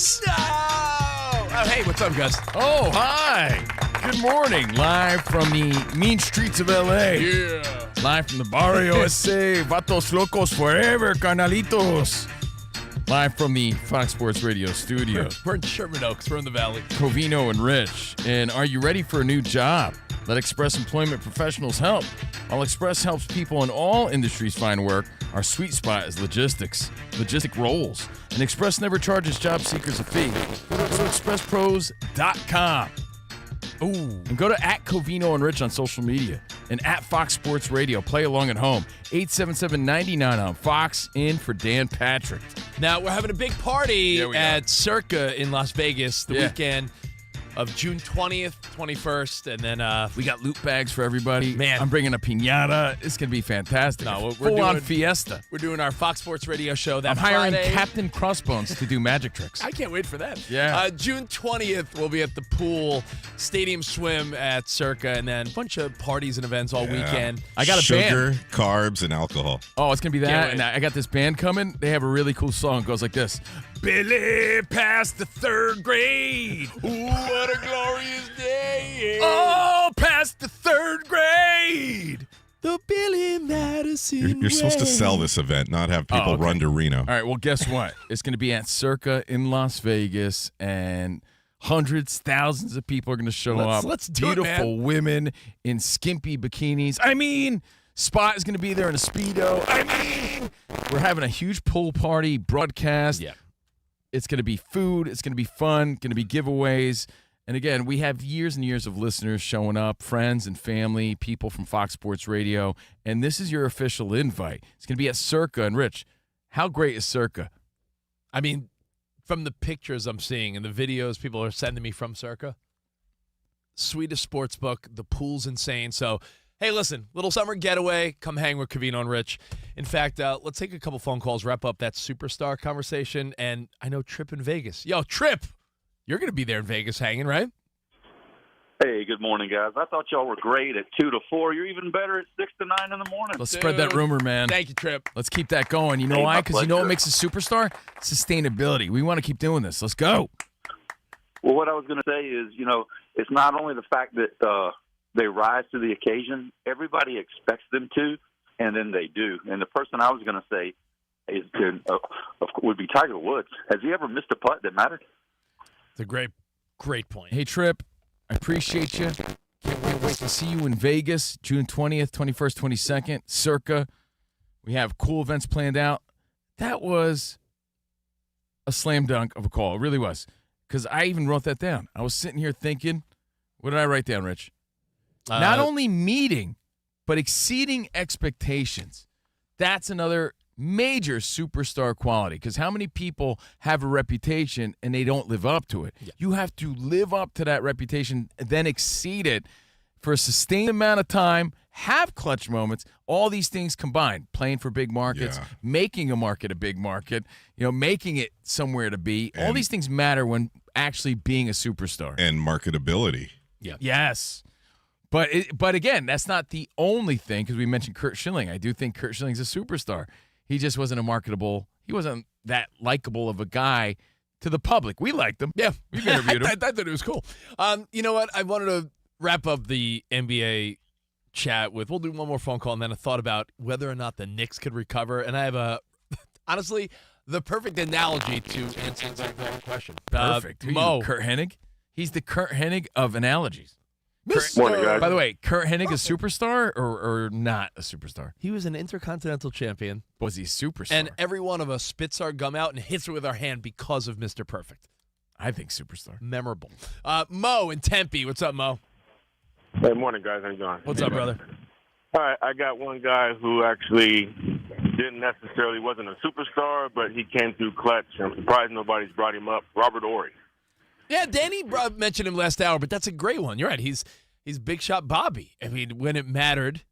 Vegas. No! Oh, hey, what's up, guys? Oh, hi. Good morning. Live from the mean streets of L.A. Yeah. Live from the Barrio S.A. Vatos Locos Forever, carnalitos. Live from the Fox Sports Radio studio. We're in Sherman Oaks. We're in the Valley. Covino and Rich. And are you ready for a new job? Let Express Employment Professionals help. While Express helps people in all industries find work, our sweet spot is logistics, logistic roles. And Express never charges job seekers a fee. Go to expresspros.com. Ooh. And go to @Covino and Rich on social media. And @Fox Sports Radio. Play along at home. 877-99 on Fox. In for Dan Patrick. Now, we're having a big party at Circa in Las Vegas the weekend of June 20th, 21st, and then we got loot bags for everybody. Man. I'm bringing a piñata. It's going to be fantastic. No, we're Full-on doing fiesta. We're doing our Fox Sports Radio show that I'm hiring Friday. Captain Crossbones to do magic tricks. I can't wait for that. Yeah. June 20th, we'll be at the pool, stadium swim at Circa, and then a bunch of parties and events all weekend. I got a Sugar, band. carbs, and alcohol. Oh, it's going to be Can't that. wait. And I got this band coming. They have a really cool song. It goes like this. Billy passed the third grade. Ooh, what a glorious day. Oh, past the third grade. The Billy Madison You're supposed to sell this event, not have people run to Reno. All right, well, guess what? It's going to be at Circa in Las Vegas, and hundreds, thousands of people are going to show up. Let's do it, Beautiful women in skimpy bikinis. I mean, Spot is going to be there in a Speedo. I mean, we're having a huge pool party broadcast. Yeah. It's going to be food. It's going to be fun. Going to be giveaways. And again, we have years and years of listeners showing up, friends and family, people from Fox Sports Radio. And this is your official invite. It's going to be at Circa. And Rich, how great is Circa? I mean, from the pictures I'm seeing and the videos people are sending me from Circa, sweetest sports book. The pool's insane. So, hey, listen, little summer getaway. Come hang with Covino and Rich. In fact, let's take a couple phone calls, wrap up that superstar conversation. And I know Trip in Vegas. Yo, Trip, you're going to be there in Vegas hanging, right? Hey, good morning, guys. I thought y'all were great at 2 to 4. You're even better at 6 to 9 in the morning. Let's spread that rumor, man. Thank you, Trip. Let's keep that going. You know Hey, why? my Because you know what pleasure. makes a superstar? Sustainability. We want to keep doing this. Let's go. Well, what I was going to say is, it's not only the fact that they rise to the occasion. Everybody expects them to, and then they do. And the person I was going to say would be Tiger Woods. Has he ever missed a putt that mattered? It's a great point. Hey, Trip, I appreciate you. Can't wait to see you in Vegas, June 20th, 21st, 22nd, Circa. We have cool events planned out. That was a slam dunk of a call. It really was. Because I even wrote that down. I was sitting here thinking, what did I write down, Rich? Not only meeting, but exceeding expectations. That's another major superstar quality, because how many people have a reputation and they don't live up to it? Yeah. You have to live up to that reputation, then exceed it for a sustained amount of time, have clutch moments, all these things combined, playing for big markets, making a market a big market, making it somewhere to be. All these things matter when actually being a superstar. And marketability. Yeah. Yes. But again, that's not the only thing, because we mentioned Kurt Schilling. I do think Kurt Schilling's a superstar. He just wasn't he wasn't that likable of a guy to the public. We liked him. Yeah. We've interviewed him. I thought it was cool. You know what? I wanted to wrap up the NBA chat with, we'll do one more phone call, and then I thought about whether or not the Knicks could recover. And I have honestly, the perfect analogy to answer that question. Perfect. Who Mo. you, Kurt Hennig? He's the Kurt Hennig of analogies. Morning, guys. By the way, Kurt Hennig a superstar or not a superstar? He was an intercontinental champion. Was he a superstar? And every one of us spits our gum out and hits it with our hand because of Mr. Perfect. I think superstar. Memorable. Mo in Tempe. What's up, Mo? Hey, morning, guys. How you doing? What's up, brother? All right, I got one guy who actually wasn't a superstar, but he came through clutch. I'm surprised nobody's brought him up. Robert Horry. Yeah, Danny mentioned him last hour, but that's a great one. You're right. He's Big Shot Bobby. I mean, when it mattered,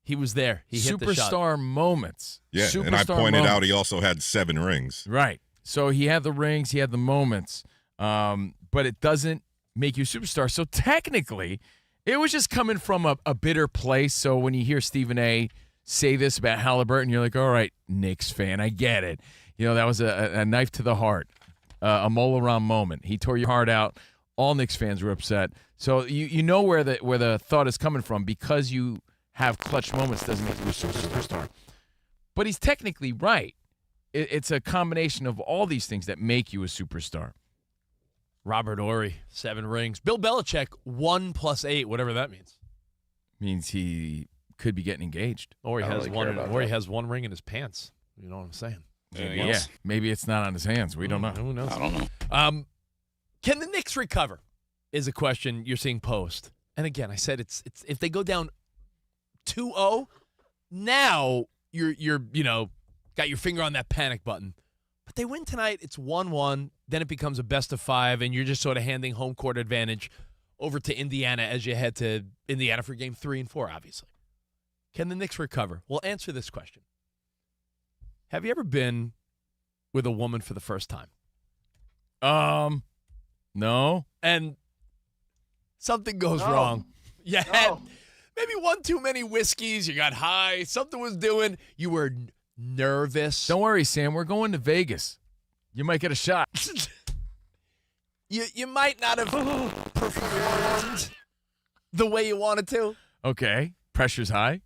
he was there. He hit the shot. Superstar moments. Yeah, Superstar and I pointed moments. out he also had 7 rings. Right. So he had the rings, he had the moments, but it doesn't make you a superstar. So technically, it was just coming from a bitter place. So when you hear Stephen A. say this about Halliburton, you're like, all right, Knicks fan, I get it. That was a knife to the heart. a Molaram moment. He tore your heart out. All Knicks fans were upset. So you know where the thought is coming from. Because you have clutch moments doesn't make you a superstar. But he's technically right. It's a combination of all these things that make you a superstar. Robert Horry, 7 rings. Bill Belichick, 1 + 8, whatever that means. Means he could be getting engaged. Or he I don't has really one. care about Or he that. has 1 ring in his pants. You know what I'm saying? Yeah, maybe it's not on his hands. We don't know. Who knows? I don't know. Can the Knicks recover? Is a question you're seeing posed. And again, I said it's if they go down 2-0, now you're got your finger on that panic button. But they win tonight, it's 1-1, then it becomes a best of 5, and you're just sort of handing home court advantage over to Indiana as you head to Indiana for game 3 and 4, obviously. Can the Knicks recover? Well, answer this question. Have you ever been with a woman for the first time? No. And something goes wrong. You had maybe 1 too many whiskeys, you got high, something was doing, you were nervous. Don't worry, Sam. We're going to Vegas. You might get a shot. You might not have performed the way you wanted to. Okay. Pressure's high.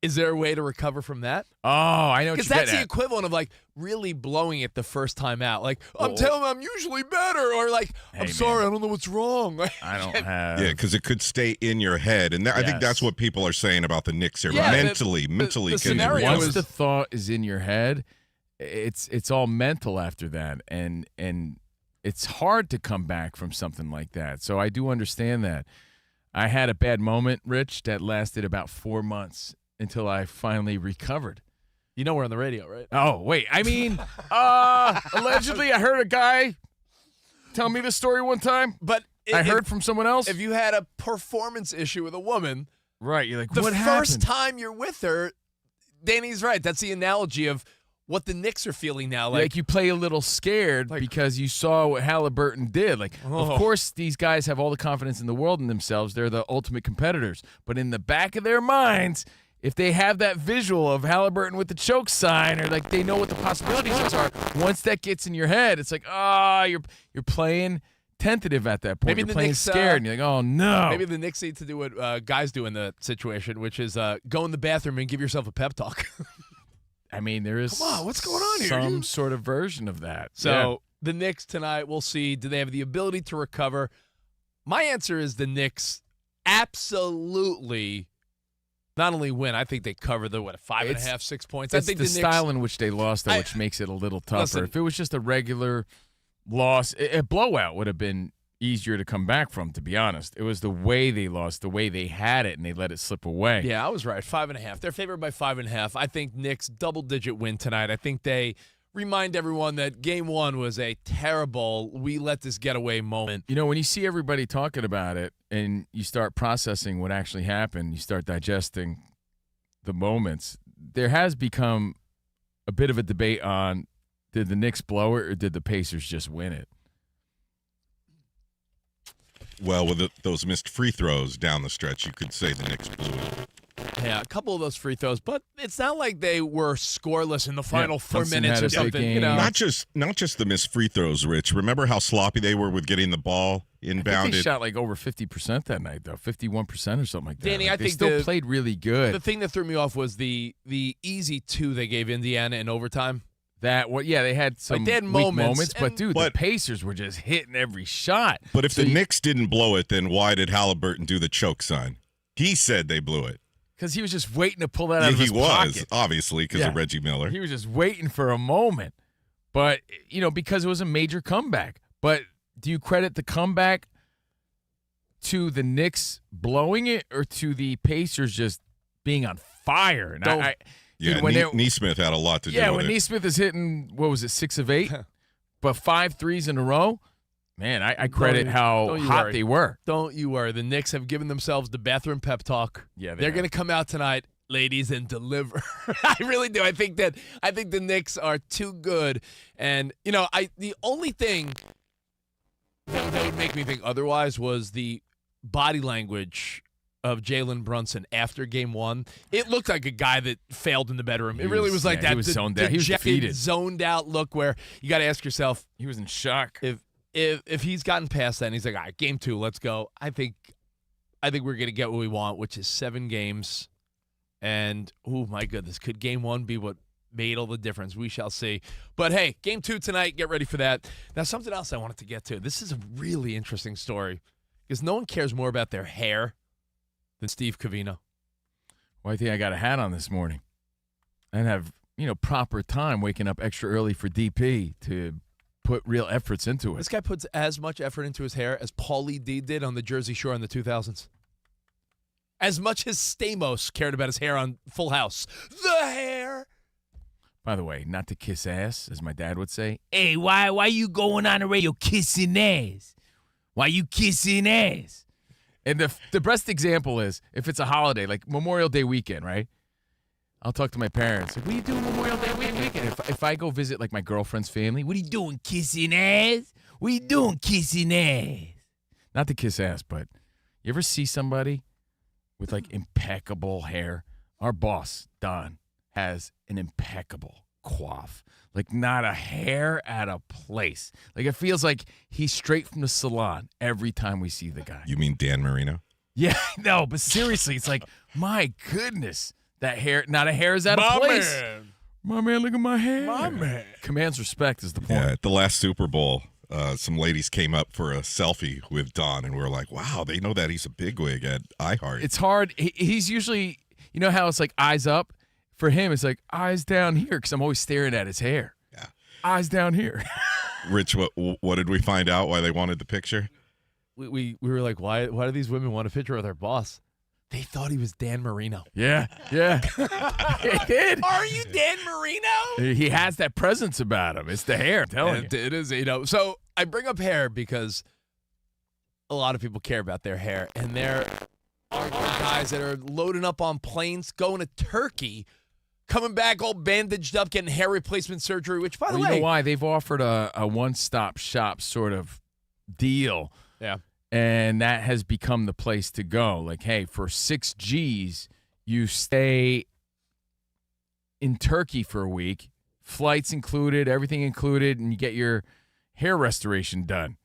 Is there a way to recover from that? Oh, I know what Because you're that's getting the at. equivalent of like really blowing it the first time out. Like, I'm telling them I'm usually better. Or like, Hey, I'm man. sorry, I don't know what's wrong. I don't have. Yeah, because it could stay in your head, and I think Yes. that's what people are saying about the Knicks here. Yeah, mentally, the can they scenario recover? Once is- the thought is in your head, it's all mental after that, and it's hard to come back from something like that. So I do understand that. I had a bad moment, Rich, that lasted about 4 months until I finally recovered. You know we're on the radio, right? Oh, wait. I mean, allegedly, I heard a guy tell me this story one time. But I heard from someone else. if you had a performance issue with a woman, Right. You're like, the what first happened? time you're with her, Danny's right. That's the analogy of what the Knicks are feeling now. Like you play a little scared Like- because you saw what Halliburton did. Like, Oh. of course, these guys have all the confidence in the world in themselves. They're the ultimate competitors. But in the back of their minds, if they have that visual of Halliburton with the choke sign, or like they know what the possibilities are, once that gets in your head, it's like, you're playing tentative at that point. Maybe You're the playing Knicks, scared, and you're like, oh no. Maybe the Knicks need to do what guys do in the situation, which is go in the bathroom and give yourself a pep talk. I mean, there is Come on, what's going on here? some sort of version of that. So the Knicks tonight, we'll see. Do they have the ability to recover? My answer is the Knicks absolutely not only win, I think they cover the, 5.5, 6 points. I It's think the the Knicks, style in which they lost, though, which makes it a little tougher. Listen. If it was just a regular loss, a blowout would have been easier to come back from, to be honest. It was the way they lost, the way they had it, and they let it slip away. Yeah, I was right. 5.5. They're favored by 5.5. I think Knicks double-digit win tonight. I think they remind everyone that Game 1 was a terrible, we let this get away moment. You know, when you see everybody talking about it and you start processing what actually happened, you start digesting the moments, there has become a bit of a debate on, did the Knicks blow it or did the Pacers just win it? Well, with those missed free throws down the stretch, you could say the Knicks blew it. Yeah, a couple of those free throws, but it's not like they were scoreless in the final 4 Hudson minutes had or a big something. You game. know, Not just the missed free throws, Rich. Remember how sloppy they were with getting the ball I think inbounded? they shot like over 50% that night, though, 51% or something like that. Danny, Like, I they think still the- played really good. the thing that threw me off was the easy 2 they gave Indiana in overtime. They had some they had weak moments, but and- dude, the But- Pacers were just hitting every shot. But if So the you- Knicks didn't blow it, then why did Halliburton do the choke sign? He said they blew it. Because he was just waiting to pull that out Yeah, of he his was, pocket. obviously, because Yeah. of Reggie Miller. He was just waiting for a moment. But, because it was a major comeback. But do you credit the comeback to the Knicks blowing it or to the Pacers just being on fire? And Don't- Yeah, dude, when Neesmith had a lot to do Yeah, with when it. Neesmith is hitting, 6 of 8, but 5 threes in a row, man, I credit how don't you hot worry. they were. Don't you worry. The Knicks have given themselves the bathroom pep talk. Yeah, They're going to come out tonight, ladies, and deliver. I really do. I think the Knicks are too good. And, the only thing that would make me think otherwise was the body language of Jalen Brunson after game one, it looked like a guy that failed in the bedroom. It really was like that. He was zoned out. He was defeated. Zoned out look where you got to ask yourself. He was in shock. If he's gotten past that and he's like, all right, game two, let's go. I think we're going to get what we want, which is 7 games. And, oh, my goodness, could game one be what made all the difference? We shall see. But, hey, game 2 tonight, get ready for that. Now, something else I wanted to get to. This is a really interesting story because no one cares more about their hair than Steve Covino. Well, I think I got a hat on this morning. And have, proper time waking up extra early for DP to put real efforts into it. This guy puts as much effort into his hair as Paulie D did on the Jersey Shore in the 2000s. As much as Stamos cared about his hair on Full House. The hair! By the way, not to kiss ass, as my dad would say. Hey, why you going on the radio kissing ass? Why you kissing ass? And the best example is if it's a holiday, like Memorial Day weekend, right? I'll talk to my parents. Like, what are you doing Memorial Day weekend? If I go visit like my girlfriend's family, What are you doing, kissing ass? What are you doing, kissing ass? not to kiss ass, but you ever see somebody with like impeccable hair? Our boss, Don, has an impeccable coif. Like not a hair out of place. Like it feels like he's straight from the salon every time we see the guy. You mean Dan Marino? Yeah, no, but seriously, it's like, my goodness, that hair, not a hair is out of place. My man, look at my hair. My man. Commands respect is the point. Yeah, at the last Super Bowl, some ladies came up for a selfie with Don, and we were like, wow, they know that he's a bigwig at iHeart. It's hard. He's usually, you know how it's like eyes up? For him, it's like eyes down here because I'm always staring at his hair. Yeah. Eyes down here. Rich, what did we find out why they wanted the picture? We were like, why do these women want a picture of their boss? They thought he was Dan Marino. Yeah. He did. Are you Dan Marino? He has that presence about him. It's the hair, I'm telling you. It is, So I bring up hair because a lot of people care about their hair, and there are guys that are loading up on planes, going to Turkey, coming back all bandaged up, getting hair replacement surgery, which, by the way. You know why? They've offered a one-stop shop sort of deal. Yeah. And that has become the place to go. Like, hey, for 6 G's, you stay in Turkey for a week, flights included, everything included, and you get your hair restoration done.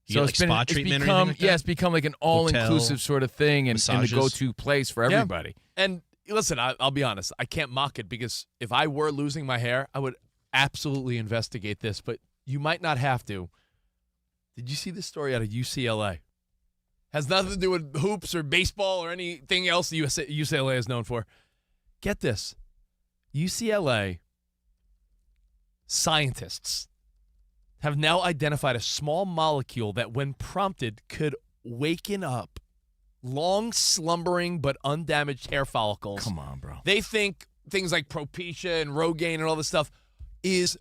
You get, like, spa treatment or anything like that? Yeah, it's become like an all-inclusive sort of thing and the go-to place for everybody. Yeah. And listen, I'll be honest. I can't mock it because if I were losing my hair, I would absolutely investigate this, but you might not have to. Did you see this story out of UCLA? Has nothing to do with hoops or baseball or anything else UCLA is known for. Get this. UCLA scientists have now identified a small molecule that, when prompted, could waken up long slumbering but undamaged hair follicles. Come on, bro. They think things like Propecia and Rogaine and all this stuff is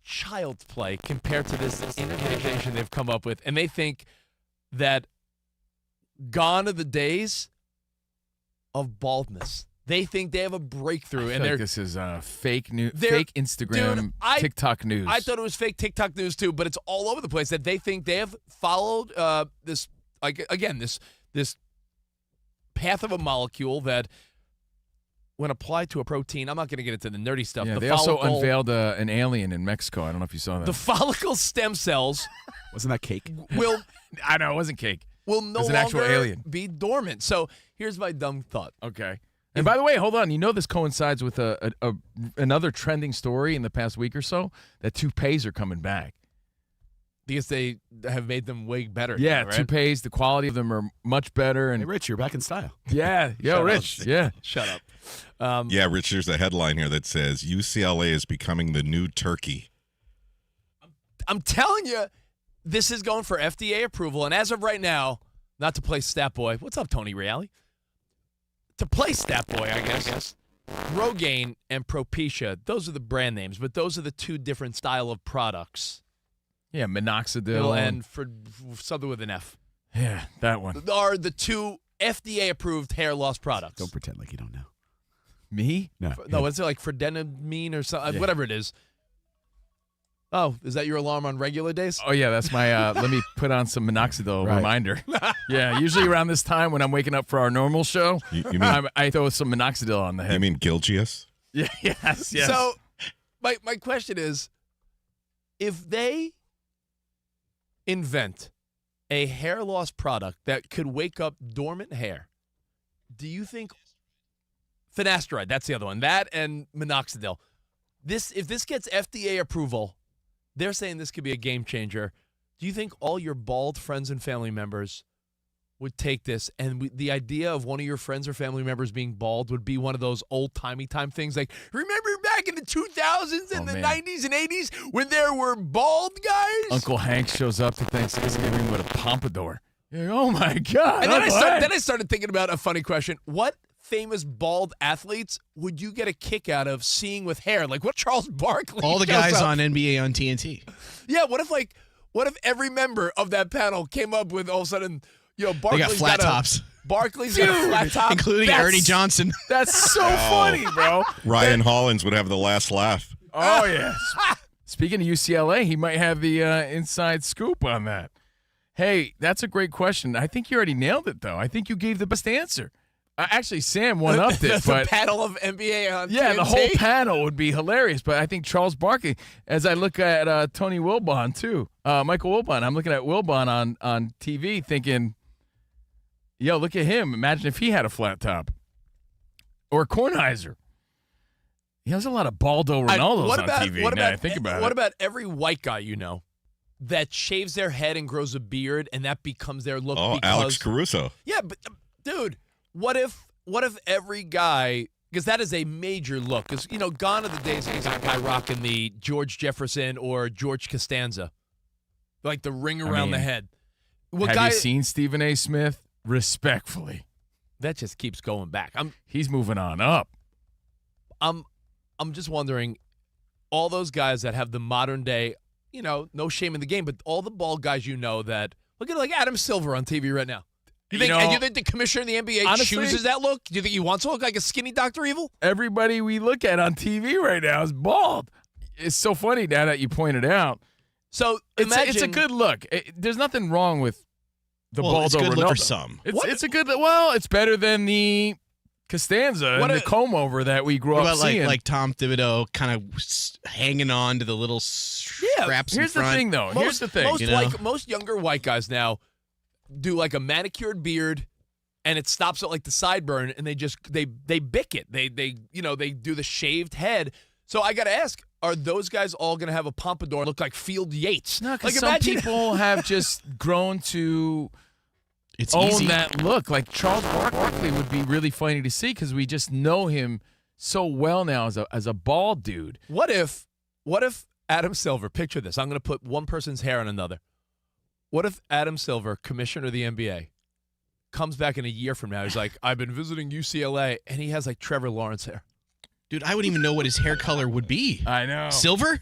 child's play compared to this innovation they've come up with. And they think that gone are the days of baldness. They think they have a breakthrough. I feel like this is fake news, fake Instagram, TikTok news. I thought it was fake TikTok news too, but it's all over the place that they think they have followed this path of a molecule that, when applied to a protein, I'm not going to get into the nerdy stuff. Yeah, they also unveiled an alien in Mexico. I don't know if you saw that. The follicle stem cells Wasn't that cake? will I know, it wasn't cake. will no It was an longer actual alien. be dormant. So here's my dumb thought. Okay. And by the way, hold on. You know this coincides with another trending story in the past week or so, that toupees are coming back. Because they have made them way better. Yeah, now, right? toupees, the quality of them are much better. And Hey, Rich, you're back in style. yeah, yo, Shut Rich, up. yeah. Shut up. Yeah, Rich, there's a headline here that says UCLA is becoming the new Turkey. I'm telling you, this is going for FDA approval. And as of right now, not to play Stat Boy. What's up, Tony Reale? To play Stat Boy, I guess. Rogaine and Propecia, those are the brand names, but those are the two different style of products. Yeah, minoxidil. It'll end for something with an F. Yeah, that one. Are the two FDA-approved hair loss products. Don't pretend like you don't know. Me? No. No, what's it like, fredenamine or something? Yeah. Whatever it is. Oh, is that your alarm on regular days? Oh, yeah, that's my, let me put on some minoxidil reminder. Yeah, usually around this time when I'm waking up for our normal show, You mean, I throw some minoxidil on the head. you mean Gilgius? Yeah, yes. So my question is, if they invent a hair loss product that could wake up dormant hair, do you think finasteride, that's the other one, that and minoxidil, if this gets FDA approval, they're saying this could be a game changer. Do you think all your bald friends and family members would take this, and the idea of one of your friends or family members being bald would be one of those old-timey time things like, remember back in the 2000s and the 90s and 80s when there were bald guys? Uncle Hank shows up to Thanksgiving with a pompadour. You're like, oh, my God. And then I started thinking about a funny question. What famous bald athletes would you get a kick out of seeing with hair? Like what Charles Barkley? All the shows guys up. on NBA on TNT. Yeah, what if every member of that panel came up with all of a sudden, They Barkley's got flat tops. Barkley's got a flat top. Including Ernie Johnson. That's so funny, bro. Ryan Hollins would have the last laugh. Oh, yes. Speaking of UCLA, he might have the inside scoop on that. Hey, that's a great question. I think you already nailed it, though. I think you gave the best answer. Actually, Sam one-upped it. The panel of NBA on TNT. The whole panel would be hilarious. But I think Charles Barkley, as I look at Tony Wilbon, too, Michael Wilbon, I'm looking at Wilbon on TV thinking, yo, look at him. Imagine if he had a flat top. Or Kornheiser. There's a lot of Baldo Ronaldos on TV now I think about it. What about every white guy you know that shaves their head and grows a beard and that becomes their look? Oh, because, Alex Caruso. Yeah, but dude, what if every guy, because that is a major look, because gone are the days of that guy rocking the George Jefferson or George Costanza, like the ring around the head. Have you seen Stephen A. Smith? Respectfully, that just keeps going back. He's moving on up. I'm just wondering, all those guys that have the modern day, no shame in the game, but all the bald guys that look at like Adam Silver on TV right now. You think the commissioner in the NBA honestly, chooses that look? Do you think he wants to look like a skinny Dr. Evil? Everybody we look at on TV right now is bald. It's so funny now that you pointed out. So it's a good look. There's nothing wrong with the bald it's a good look for some. It's a good. Well, it's better than the Costanza and the comb over that we grew up seeing. Like Tom Thibodeau kind of hanging on to the little straps Here's in front. the thing, though. Here's the thing. Most younger white guys now do like a manicured beard, and it stops at like the sideburn, and they bick it. They do the shaved head. So I got to ask, are those guys all going to have a pompadour and look like Field Yates? No, because some people have just grown to own easy. that look. Like Charles Barkley would be really funny to see because we just know him so well now as a bald dude. What if Adam Silver, picture this, I'm going to put one person's hair on another. What if Adam Silver, commissioner of the NBA, comes back in a year from now, he's like, I've been visiting UCLA, and he has like Trevor Lawrence hair. Dude, I wouldn't even know what his hair color would be. I know. Silver?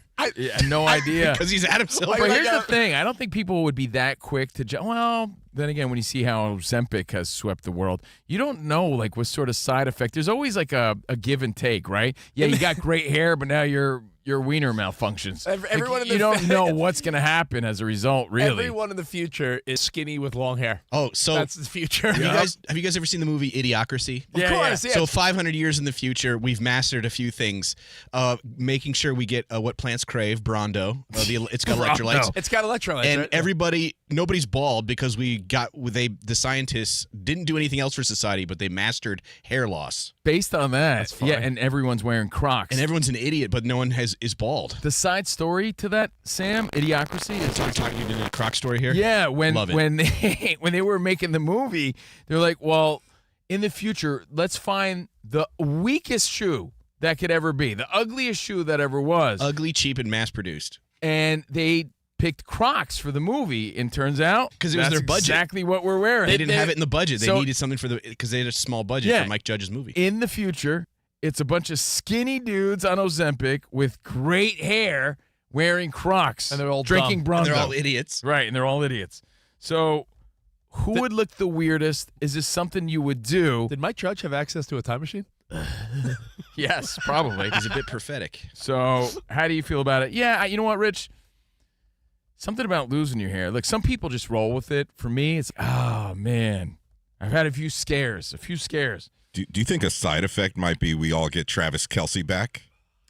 No idea. Because he's Adam Silver. But here's the thing. I don't think people would be that quick to well, then again, when you see how Ozempic has swept the world, you don't know like what sort of side effect. There's always like a give and take, right? Yeah, you got great hair, but now your wiener malfunctions. Everyone you don't know what's going to happen as a result, really. Everyone in the future is skinny with long hair. Oh, so that's the future. Have you guys ever seen the movie Idiocracy? Of course, yeah. So 500 years in the future, we've mastered a few things. Making sure we get what plants crave, Brondo. It's got electrolytes. It's got electrolytes, and right? nobody's bald because the scientists didn't do anything else for society, but they mastered hair loss. Based on that, yeah, and everyone's wearing Crocs. And everyone's an idiot, but no one is bald. The side story to that, Sam, Idiocracy. So we're talking a Croc story here? Yeah, when they were making the movie, they're like, well, in the future, let's find the weakest shoe that could ever be, the ugliest shoe that ever was. Ugly, cheap, and mass-produced. And they picked Crocs for the movie, and turns out because it was their budget. Exactly what we're wearing. They didn't have it in the budget. They needed something because they had a small budget for Mike Judge's movie. In the future, it's a bunch of skinny dudes on Ozempic with great hair wearing Crocs, and they're all drinking Brondo. And they're all idiots, right? And they're all idiots. So, who would look the weirdest? Is this something you would do? Did Mike Judge have access to a time machine? Yes, probably. He's a bit prophetic. So, how do you feel about it? Yeah, you know what, Rich? Something about losing your hair. Like, some people just roll with it. For me, it's, oh, man. I've had a few scares. Do you think a side effect might be we all get Travis Kelce back?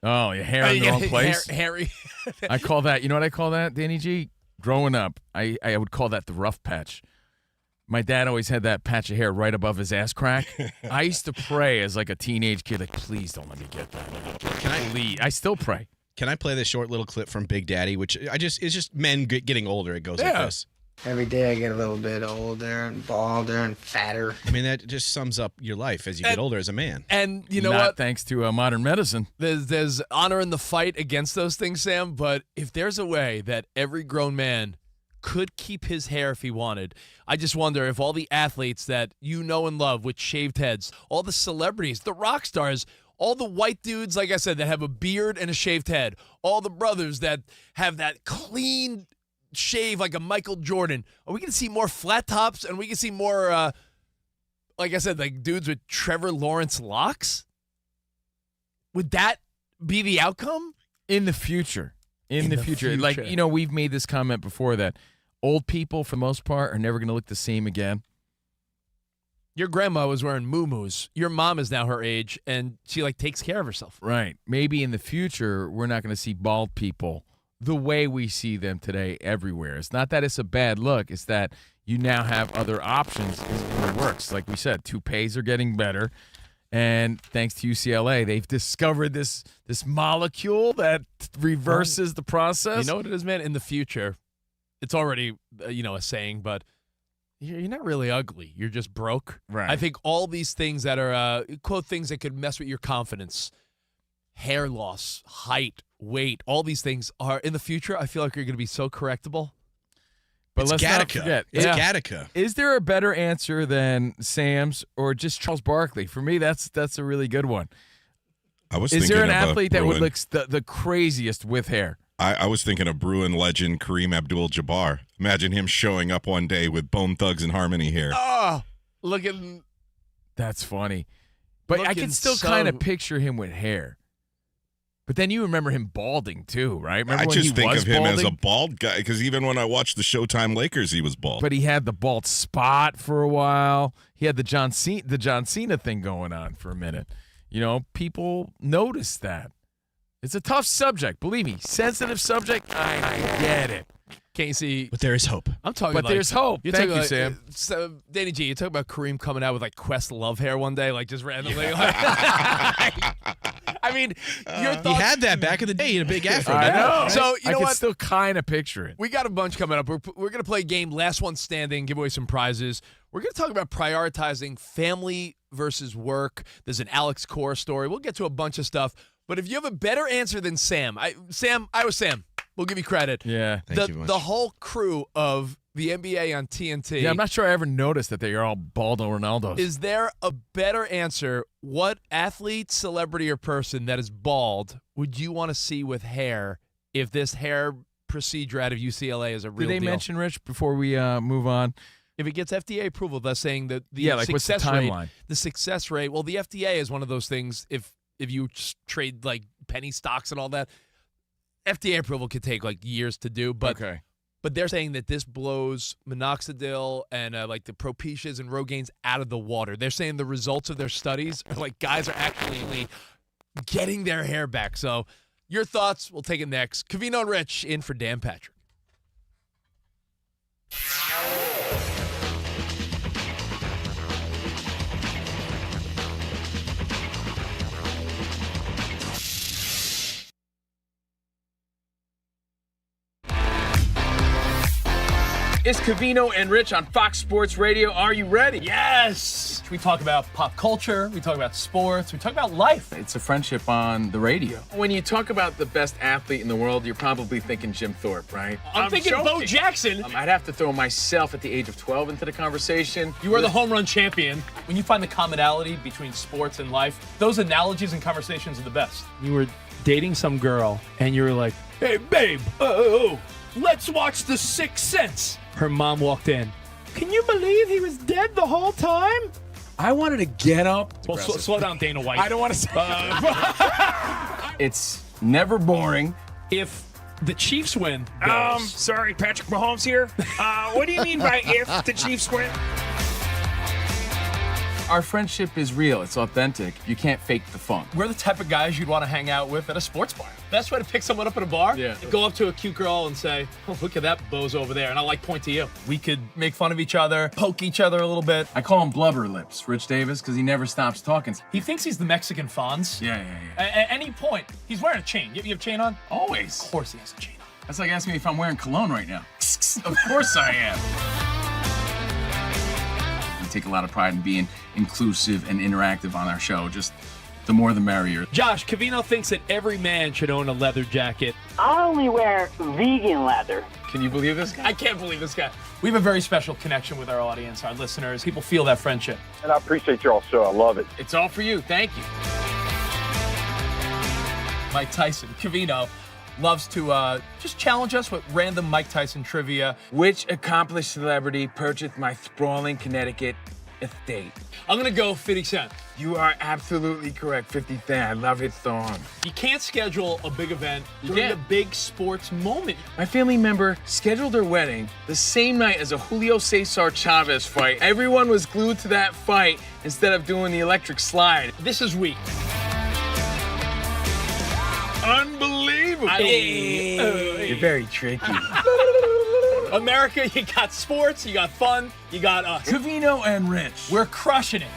Oh, your hair in the wrong place? Harry. I call that, you know what I call that, Danny G? Growing up, I would call that the rough patch. My dad always had that patch of hair right above his ass crack. I used to pray as like a teenage kid, like, please don't let me get that. I still pray. Can I play this short little clip from Big Daddy, which it's just men getting older. It goes like this. Every day I get a little bit older and balder and fatter. I mean, that just sums up your life as you get older as a man. And you know Not what? thanks to modern medicine. There's honor in the fight against those things, Sam, but if there's a way that every grown man could keep his hair if he wanted, I just wonder if all the athletes that you know and love with shaved heads, all the celebrities, the rock stars, all the white dudes, like I said, that have a beard and a shaved head, all the brothers that have that clean shave like a Michael Jordan, are we going to see more flat tops and we can see more, like I said, like dudes with Trevor Lawrence locks? Would that be the outcome? In the future. In the future. Like, you know, we've made this comment before that old people, for the most part, are never going to look the same again. Your grandma was wearing muumuus. Your mom is now her age, and she, like, takes care of herself. Right. Maybe in the future, we're not going to see bald people the way we see them today everywhere. It's not that it's a bad look. It's that you now have other options in the works. Like we said, toupees are getting better. And thanks to UCLA, they've discovered this molecule that reverses the process. You know what it is, man? In the future, it's already, a saying, but you're not really ugly. You're just broke. Right. I think all these things that are, quote, things that could mess with your confidence, hair loss, height, weight, all these things are, in the future, I feel like you're going to be so correctable. But it's let's Gattaca. not forget. It's Gattaca. Is there a better answer than Sam's or just Charles Barkley? For me, that's a really good one. Is there an athlete that would look the craziest with hair? I was thinking of Bruin legend Kareem Abdul-Jabbar. Imagine him showing up one day with Bone Thugs-n-Harmony hair. Oh, looking. That's funny. But I can still kind of picture him with hair. But then you remember him balding too, right? Remember I when just he think was of him balding? as a bald guy because even when I watched the Showtime Lakers, he was bald. But he had the bald spot for a while. He had the John Cena thing going on for a minute. You know, people noticed that. It's a tough subject, believe me. Sensitive subject. I get it. Casey, But there is hope. I'm talking. But like, there's hope. you're Thank talking you, Sam. So, Danny G, you talk about Kareem coming out with like Questlove hair one day, like just randomly. I mean, your thoughts. He had that back in the day in a big afro. I didn't he? know. Right? So, you know I can what? still kind of picture it. We got a bunch coming up. We're going to play a game, last one standing, give away some prizes. We're going to talk about prioritizing family versus work. There's an Alex Core story. We'll get to a bunch of stuff. But if you have a better answer than Sam, I was Sam. We'll give you credit. Yeah. Thank you much. The whole crew of the NBA on TNT. Yeah, I'm not sure I ever noticed that they are all baldo Ronaldos. Is there a better answer? What athlete, celebrity, or person that is bald would you want to see with hair if this hair procedure out of UCLA is a real Did they deal? mention, Rich, before we move on? If it gets FDA approval, that's saying that the Like what's the success rate. timeline? The success rate. Well, the FDA is one of those things. If you just trade like penny stocks and all that, FDA approval could take like years to do. But Okay. But they're saying that this blows minoxidil and like the Propitias and Rogaines out of the water. They're saying the results of their studies are like guys are actually getting their hair back. So your thoughts, we'll take it next. Covino and Rich in for Dan Patrick. It's Covino and Rich on Fox Sports Radio. Are you ready? Yes! We talk about pop culture, we talk about sports, we talk about life. It's a friendship on the radio. When you talk about the best athlete in the world, you're probably thinking Jim Thorpe, right? I'm thinking Bo Jackson. I'd have to throw myself at the age of 12 into the conversation. You are the home run champion. When you find the commonality between sports and life, those analogies and conversations are the best. You were dating some girl, and you were like, Hey, babe, let's watch The Sixth Sense. her mom walked in. Can you believe he was dead the whole time? I wanted to get up. Well, slow down, Dana White. I don't want to say. It's never boring. If the Chiefs win. Sorry, Patrick Mahomes here. What do you mean by if the Chiefs win? Our friendship is real. It's authentic. You can't fake the funk. We're the type of guys you'd want to hang out with at a sports bar. Best way to pick someone up at a bar? Yeah. Go up to a cute girl and say, oh, look at that bozo over there. And I'll point to you. We could make fun of each other, poke each other a little bit. I call him Blubber Lips, Rich Davis, because he never stops talking. He thinks he's the Mexican Fonz. Yeah. At any point, he's wearing a chain. You have a chain on? Always. Of course he has a chain on. That's like asking me if I'm wearing cologne right now. Of course I am. We take a lot of pride in being inclusive and interactive on our show. Just the more the merrier. Josh, Covino thinks that every man should own a leather jacket. I only wear vegan leather. Can you believe this guy? I can't believe this guy. We have a very special connection with our audience, our listeners. People feel that friendship. And I appreciate y'all's show. I love it. It's all for you. Thank you. Mike Tyson, Covino, loves to just challenge us with random Mike Tyson trivia. Which accomplished celebrity purchased my sprawling Connecticut estate? I'm going to go 50 Cent. You are absolutely correct, 50 Cent. I love his song. You can't schedule a big event during can't. a big sports moment. My family member scheduled their wedding the same night as a Julio Cesar Chavez fight. Everyone was glued to that fight instead of doing the electric slide. This is weak. Unbelievable. You're very tricky. America, you got sports, you got fun, you got us. Covino and Rich. We're crushing it.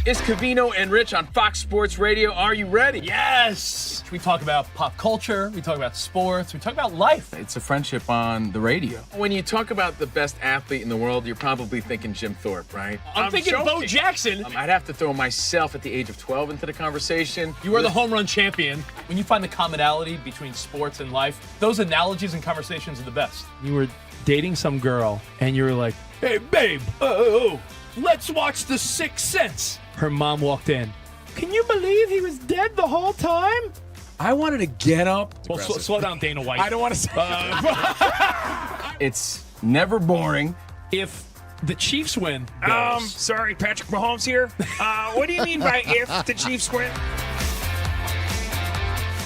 It's Covino and Rich on Fox Sports Radio. Are you ready? Yes! We talk about pop culture, we talk about sports, we talk about life. It's a friendship on the radio. When you talk about the best athlete in the world, you're probably thinking Jim Thorpe, right? I'm thinking Bo joking. Jackson. I'd have to throw myself at the age of 12 into the conversation. You are the home run champion. When you find the commonality between sports and life, those analogies and conversations are the best. You were dating some girl, and you were like, hey, babe, let's watch The Sixth Sense. Her mom walked in. Can you believe he was dead the whole time? I wanted to get up. Well, slow down, Dana White. I don't want to say It's never boring. If the Chiefs win, Sorry, Patrick Mahomes here. What do you mean by if the Chiefs win?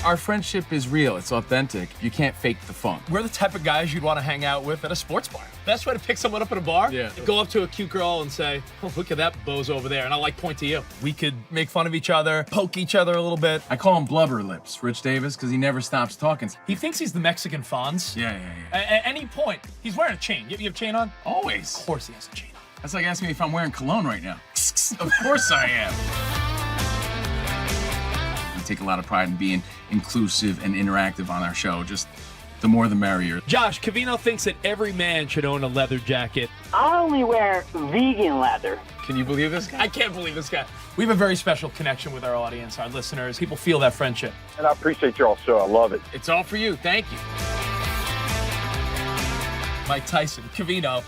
Our friendship is real. It's authentic. You can't fake the funk. We're the type of guys you'd want to hang out with at a sports bar. Best way to pick someone up at a bar? Yeah. Go up to a cute girl and say, oh, look at that bozo over there. And I'll point to you. We could make fun of each other, poke each other a little bit. I call him Blubber Lips, Rich Davis, because he never stops talking. He thinks he's the Mexican Fonz. Yeah. At any point, he's wearing a chain. You have a chain on? Always. Of course he has a chain on. That's like asking me if I'm wearing cologne right now. Of course I am. We take a lot of pride in being inclusive and interactive on our show. Just the more the merrier. Josh, Covino thinks that every man should own a leather jacket. I only wear vegan leather. Can you believe this guy? I can't believe this guy. We have a very special connection with our audience, our listeners. People feel that friendship. And I appreciate y'all's show. I love it. It's all for you. Thank you. Mike Tyson, Covino,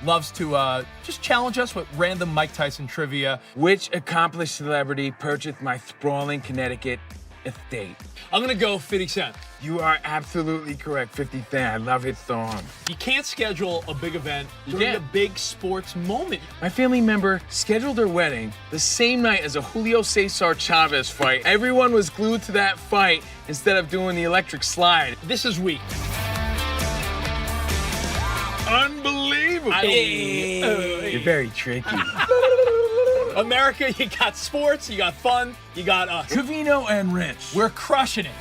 loves to just challenge us with random Mike Tyson trivia. Which accomplished celebrity purchased my sprawling Connecticut estate? I'm going to go 50 Cent. You are absolutely correct, 50 Cent. I love his song. You can't schedule a big event during can't. a big sports moment. My family member scheduled their wedding the same night as a Julio Cesar Chavez fight. Everyone was glued to that fight instead of doing the electric slide. This is weak. Unbelievable. You're very tricky. America, you got sports, you got fun, you got us. Covino and Rich. We're crushing it.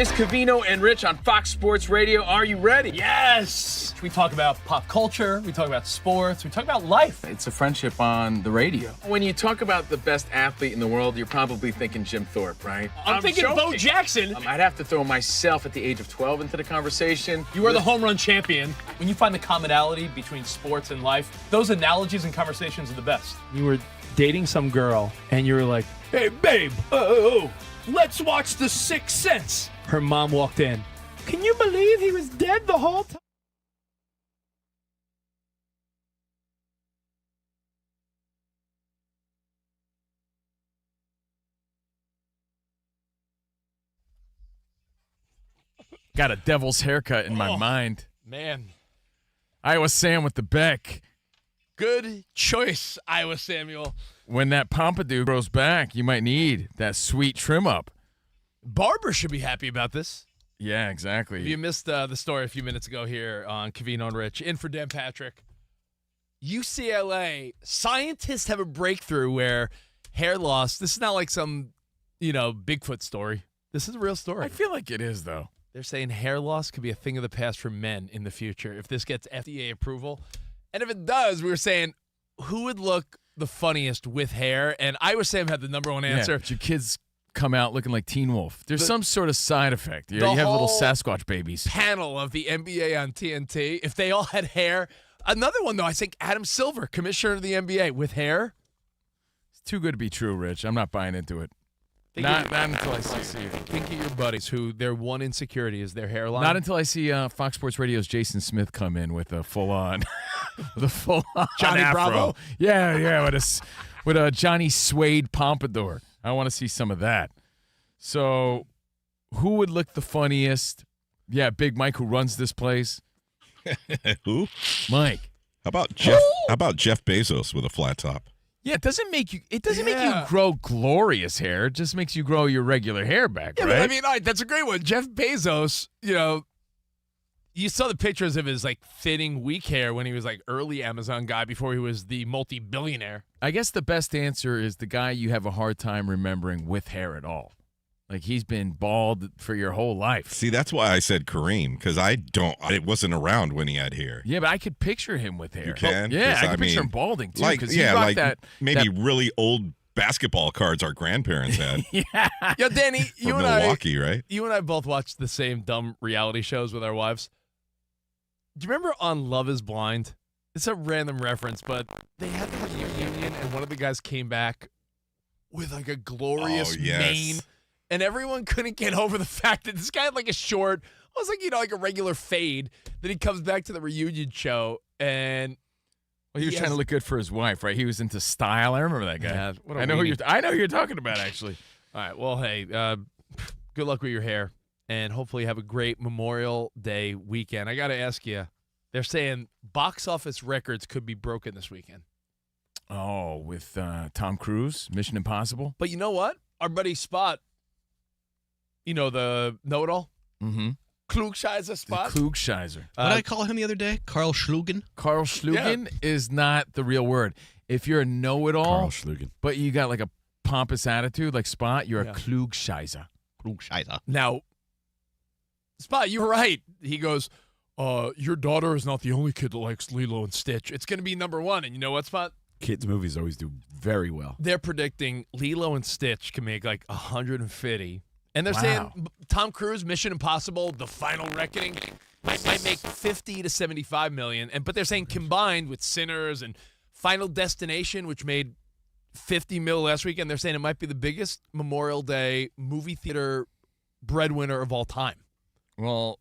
It's Covino and Rich on Fox Sports Radio. Are you ready? Yes! We talk about pop culture, we talk about sports, we talk about life. It's a friendship on the radio. When you talk about the best athlete in the world, you're probably thinking Jim Thorpe, right? I'm thinking Bo joking. Jackson. I'd have to throw myself at the age of 12 into the conversation. You are the home run champion. When you find the commonality between sports and life, those analogies and conversations are the best. You were dating some girl, and you were like, "Hey, babe, let's watch The Sixth Sense." Her mom walked in. "Can you believe he was dead the whole time?" Got a devil's haircut in my mind. Man, Iowa Sam with the Beck. good choice, Iowa Samuel. When that pompadour grows back, you might need that sweet trim up. Barber should be happy about this. Yeah, exactly. If you missed the story a few minutes ago here on Covino and Rich, in for Dan Patrick. UCLA, scientists have a breakthrough where hair loss, this is not like some, Bigfoot story. This is a real story. I feel like it is, though. They're saying hair loss could be a thing of the past for men in the future if this gets FDA approval. And if it does, we were saying, who would look the funniest with hair? And Iowa Sam had the number one answer. Yeah, but your kids come out looking like Teen Wolf. There's some sort of side effect. You have little whole Sasquatch babies. Panel of the NBA on TNT, if they all had hair. Another one, though, I think Adam Silver, commissioner of the NBA, with hair. It's too good to be true, Rich. I'm not buying into it. Not until I see it. Think of your buddies who their one insecurity is their hairline. Not until I see Fox Sports Radio's Jason Smith come in with a full-on, Johnny afro. Bravo? Yeah, with a Johnny Suede pompadour. I want to see some of that. So, who would look the funniest? Yeah, Big Mike, who runs this place. Who? Mike. How about Jeff? How about Jeff Bezos with a flat top? Yeah, it doesn't make you grow glorious hair. It just makes you grow your regular hair back, Yeah, right? but I mean, all right, that's a great one. Jeff Bezos, you saw the pictures of his thinning, weak hair when he was early Amazon guy before he was the multi-billionaire. I guess the best answer is the guy you have a hard time remembering with hair at all. Like he's been bald for your whole life. See, that's why I said Kareem, because it wasn't around when he had hair. Yeah, but I could picture him with hair. You can? Yeah, 'Cause, I can picture him balding too. Like, 'cause yeah, he rocked like that, maybe really old basketball cards our grandparents had. Yeah. Yo, Danny, you From and Milwaukee, right? You and I both watched the same dumb reality shows with our wives. Do you remember on Love is Blind? It's a random reference, but they had the reunion, and one of the guys came back with a glorious mane, and everyone couldn't get over the fact that this guy had a short, almost like a regular fade. Then he comes back to the reunion show, and Well, he was trying to look good for his wife, right? He was into style. I remember that guy. Yeah, what a I know who weenie. you're talking about, actually. All right, well, hey, good luck with your hair, and hopefully have a great Memorial Day weekend. I got to ask you, they're saying box office records could be broken this weekend. Oh, with Tom Cruise, Mission Impossible. But you know what? Our buddy Spot, the know-it-all? Mm-hmm. Klugscheißer Spot? Klugscheißer. What did I call him the other day? Carl Schlugen? Carl Schlugen is not the real word. If you're a know-it-all, Carl Schlugen. but you got a pompous attitude like Spot, you're Yeah. a Klugscheißer. Klugscheißer. Now, Spot, you're right. He goes, your daughter is not the only kid that likes Lilo and Stitch. It's going to be number one. And you know what, Spot? Kids' movies always do very well. They're predicting Lilo and Stitch can make 150. And they're Wow. saying Tom Cruise, Mission Impossible, The Final Reckoning might make 50 to 75 million. But they're saying combined with Sinners and Final Destination, which made 50 mil last weekend, they're saying it might be the biggest Memorial Day movie theater breadwinner of all time. Well,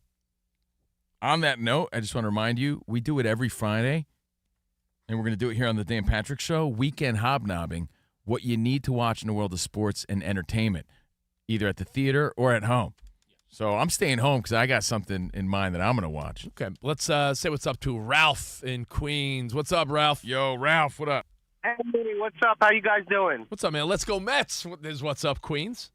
on that note, I just want to remind you, we do it every Friday, and we're going to do it here on the Dan Patrick Show, Weekend Hobnobbing, what you need to watch in the world of sports and entertainment, either at the theater or at home. So I'm staying home because I got something in mind that I'm going to watch. Okay, let's say what's up to Ralph in Queens. What's up, Ralph? Yo, Ralph, what up? Hey, what's up? How you guys doing? What's up, man? Let's go Mets. Is what's up, Queens?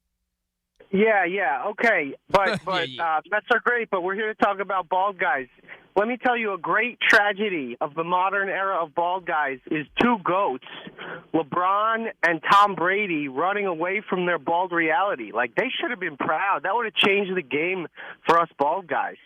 Yeah, okay. But Mets are great, but we're here to talk about bald guys. Let me tell you, a great tragedy of the modern era of bald guys is two GOATs, LeBron and Tom Brady, running away from their bald reality. Like, they should have been proud. That would have changed the game for us bald guys.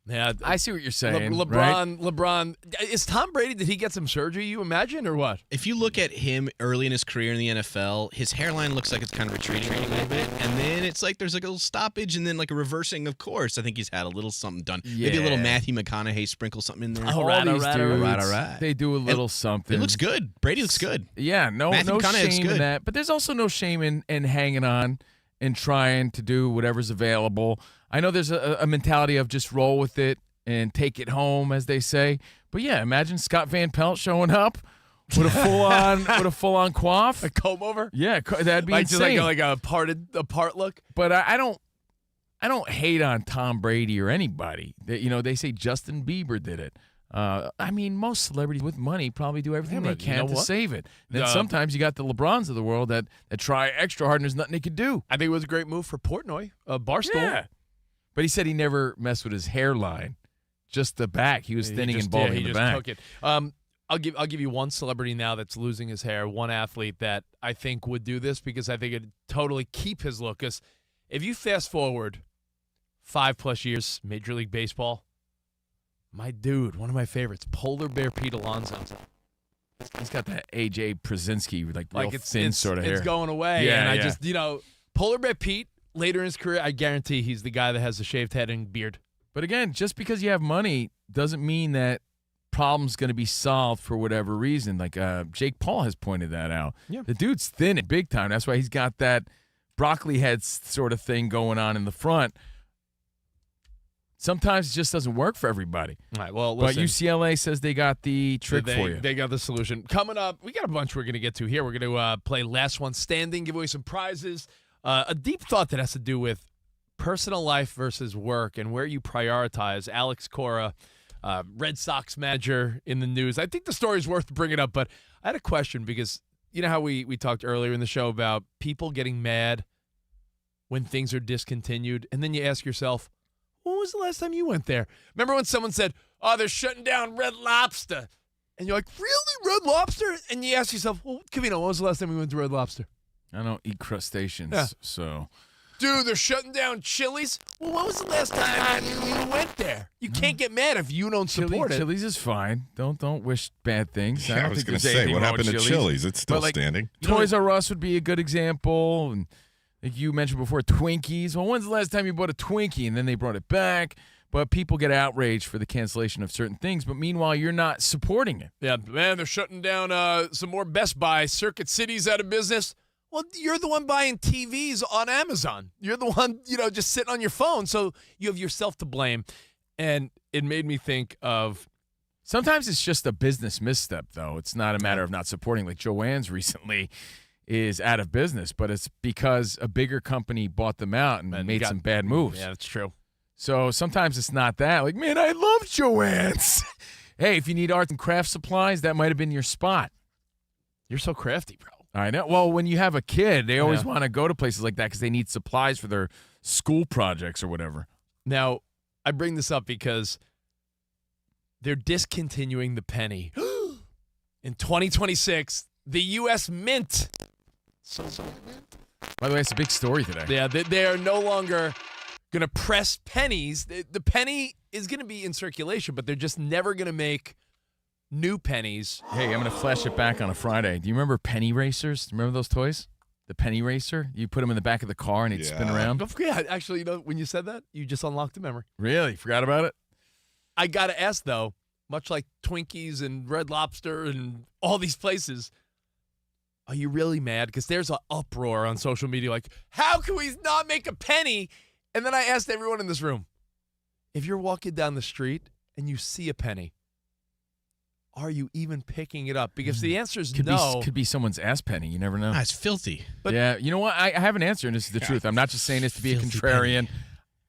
Yeah, I see what you're saying. LeBron, is Tom Brady, did he get some surgery, you imagine, or what? If you look at him early in his career in the NFL, his hairline looks like it's kind of retreating a little bit, and then it's like there's like a little stoppage and then like a reversing of course. I think he's had a little something done. Yeah. Maybe a little Matthew McConaughey sprinkle something in there. All these dudes, they do a little something. It looks good. Brady looks good. Yeah, no shame in that. But there's also no shame in hanging on and trying to do whatever's available. I know there's a mentality of just roll with it and take it home, as they say. But yeah, imagine Scott Van Pelt showing up with a full on coif, a comb over. Yeah, that'd be like insane. Just like a part look. But I don't hate on Tom Brady or anybody. They say Justin Bieber did it. I mean, most celebrities with money probably do everything they can to save it. Then sometimes you got the LeBrons of the world that try extra hard and there's nothing they could do. I think it was a great move for Portnoy, Barstool. Yeah. But he said he never messed with his hairline, just the back. He was thinning and balding in the back. Took it. I'll give you one celebrity now that's losing his hair, one athlete that I think would do this because I think it'd totally keep his look. Because if you fast forward 5+ years, Major League Baseball, my dude, one of my favorites, Polar Bear Pete Alonso. He's got that A.J. Przinsky, real thin sort of hair. It's going away. Yeah, and I yeah. just, Polar Bear Pete, later in his career, I guarantee he's the guy that has the shaved head and beard. But again, just because you have money doesn't mean that problem's going to be solved for whatever reason. Like Jake Paul has pointed that out. Yeah. The dude's thin and big time. That's why he's got that broccoli head sort of thing going on in the front. Sometimes it just doesn't work for everybody. All right, well, but listen. UCLA says they got the trick for you. They got the solution. Coming up, we got a bunch we're going to get to here. We're going to play Last One Standing, give away some prizes. A deep thought that has to do with personal life versus work and where you prioritize. Alex Cora, Red Sox manager, in the news. I think the story's worth bringing up, but I had a question because you know how we talked earlier in the show about people getting mad when things are discontinued, and then you ask yourself, when was the last time you went there? Remember when someone said, oh, they're shutting down Red Lobster? And you're like, really, Red Lobster? And you ask yourself, well, Covino, when was the last time we went to Red Lobster? I don't eat crustaceans, so. Dude, they're shutting down Chili's? Well, when was the last time you went there? You can't get mad if you don't support it. Chili's is fine. Don't wish bad things. Yeah, I was going to say, what happened to Chili's? It's still standing. Toys R Us would be a good example. And like you mentioned before, Twinkies. Well, when's the last time you bought a Twinkie? And then they brought it back. But people get outraged for the cancellation of certain things. But meanwhile, you're not supporting it. Yeah, man, they're shutting down some more Best Buy. Circuit City's out of business. Well, you're the one buying TVs on Amazon. You're the one, just sitting on your phone. So you have yourself to blame. And it made me think of. Sometimes it's just a business misstep, though. It's not a matter of not supporting. Like Joann's recently is out of business, but it's because a bigger company bought them out and made some bad moves. Yeah, that's true. So sometimes it's not that. Like, man, I love Joann's. Hey, if you need art and craft supplies, that might have been your spot. You're so crafty, bro. I know. Well, when you have a kid, they always want to go to places like that because they need supplies for their school projects or whatever. Now, I bring this up because they're discontinuing the penny. In 2026, the U.S. Mint. By the way, it's a big story today. Yeah, they are no longer going to press pennies. The penny is going to be in circulation, but they're just never going to make new pennies. Hey, I'm going to flash it back on a Friday. Do you remember penny racers? Remember those toys? The penny racer? You put them in the back of the car and they'd spin around? Yeah, actually, when you said that, you just unlocked a memory. Really? Forgot about it? I got to ask, though, much like Twinkies and Red Lobster and all these places, are you really mad? Because there's an uproar on social media like, how can we not make a penny? And then I asked everyone in this room, if you're walking down the street and you see a penny, are you even picking it up? Because the answer is no. Could be someone's ass penny. You never know. It's filthy. But yeah, you know what? I have an answer, and this is the truth. I'm not just saying this to be a contrarian.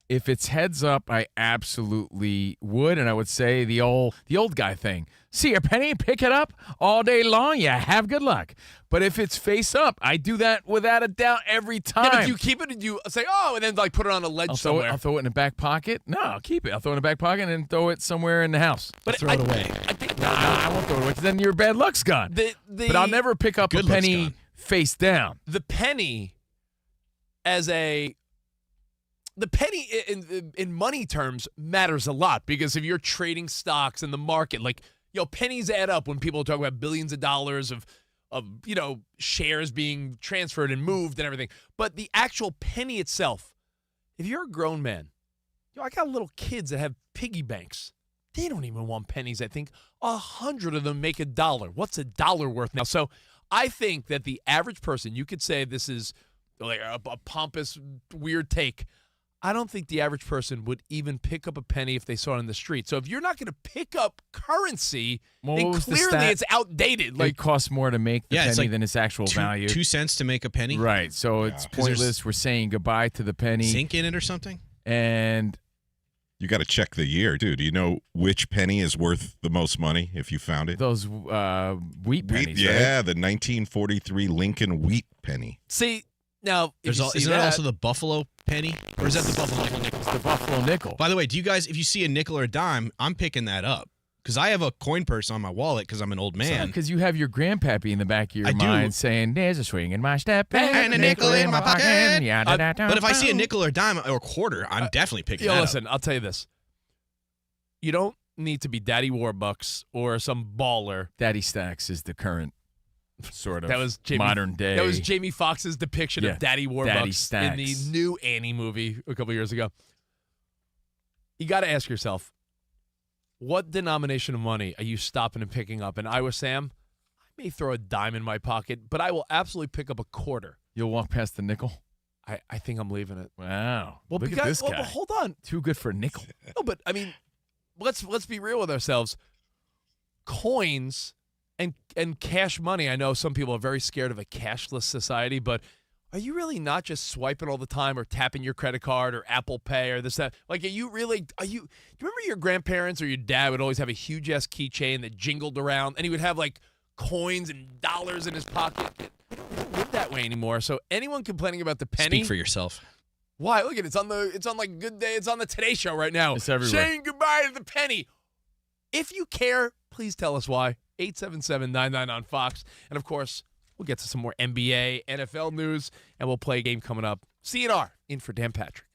If it's heads up, I absolutely would, and I would say the old guy thing. See a penny, pick it up all day long. Yeah, have good luck. But if it's face up, I do that without a doubt every time. Yeah, but you keep it and you say, oh, and then like put it on a ledge somewhere. I'll throw it in the back pocket. No, I'll keep it. I'll throw it in the back pocket and throw it somewhere in the house. But throw it away. I think I won't throw it away because then your bad luck's gone. But I'll never pick up a penny face down. The penny the penny in money terms matters a lot because if you're trading stocks in the market, like, pennies add up when people talk about billions of dollars of shares being transferred and moved and everything. But the actual penny itself, if you're a grown man, I got little kids that have piggy banks. They don't even want pennies. I think 100 of them make $1. What's $1 worth now? So I think that the average person, you could say this is like a pompous, weird take. I don't think the average person would even pick up a penny if they saw it in the street. So if you're not going to pick up currency, then clearly it's outdated. Like, it costs more to make the penny than its actual value. 2 cents to make a penny? Right. So it's pointless. We're saying goodbye to the penny. Zinc in it or something? And you got to check the year, too. Do you know which penny is worth the most money if you found it? Those wheat pennies. Yeah, the 1943 Lincoln wheat penny. See, now, isn't that also the Buffalo penny? Or is that the Buffalo nickel? It's the Buffalo nickel. By the way, do you guys, if you see a nickel or a dime, I'm picking that up. Because I have a coin purse on my wallet because I'm an old man. Because you have your grandpappy in the back of your mind saying, there's a swing in my step and a nickel in my pocket. But if I see a nickel or dime or quarter, I'm definitely picking that listen, up. I'll tell you this. You don't need to be Daddy Warbucks or some baller. Daddy Stacks is the current sort of that was modern day. That was Jamie Foxx's depiction of Daddy Warbucks Daddy Stacks in the new Annie movie a couple years ago. You got to ask yourself, what denomination of money are you stopping and picking up? And Iowa Sam, I may throw a dime in my pocket, but I will absolutely pick up a quarter. You'll walk past the nickel? I think I'm leaving it. Wow. Well, Look at this guy. Well, hold on. Too good for a nickel. No, but I mean, let's be real with ourselves. Coins and cash money. I know some people are very scared of a cashless society, but are you really not just swiping all the time or tapping your credit card or Apple Pay or this, that? Like, do you remember your grandparents or your dad would always have a huge ass keychain that jingled around and he would have like coins and dollars in his pocket? We don't live that way anymore. So anyone complaining about the penny. Speak for yourself. Why? Look at it. It's on like Good Day. It's on the Today Show right now. It's everywhere. Saying goodbye to the penny. If you care, please tell us why. 877-99 on Fox. And, of course, we'll get to some more NBA, NFL news, and we'll play a game coming up. CNR in for Dan Patrick.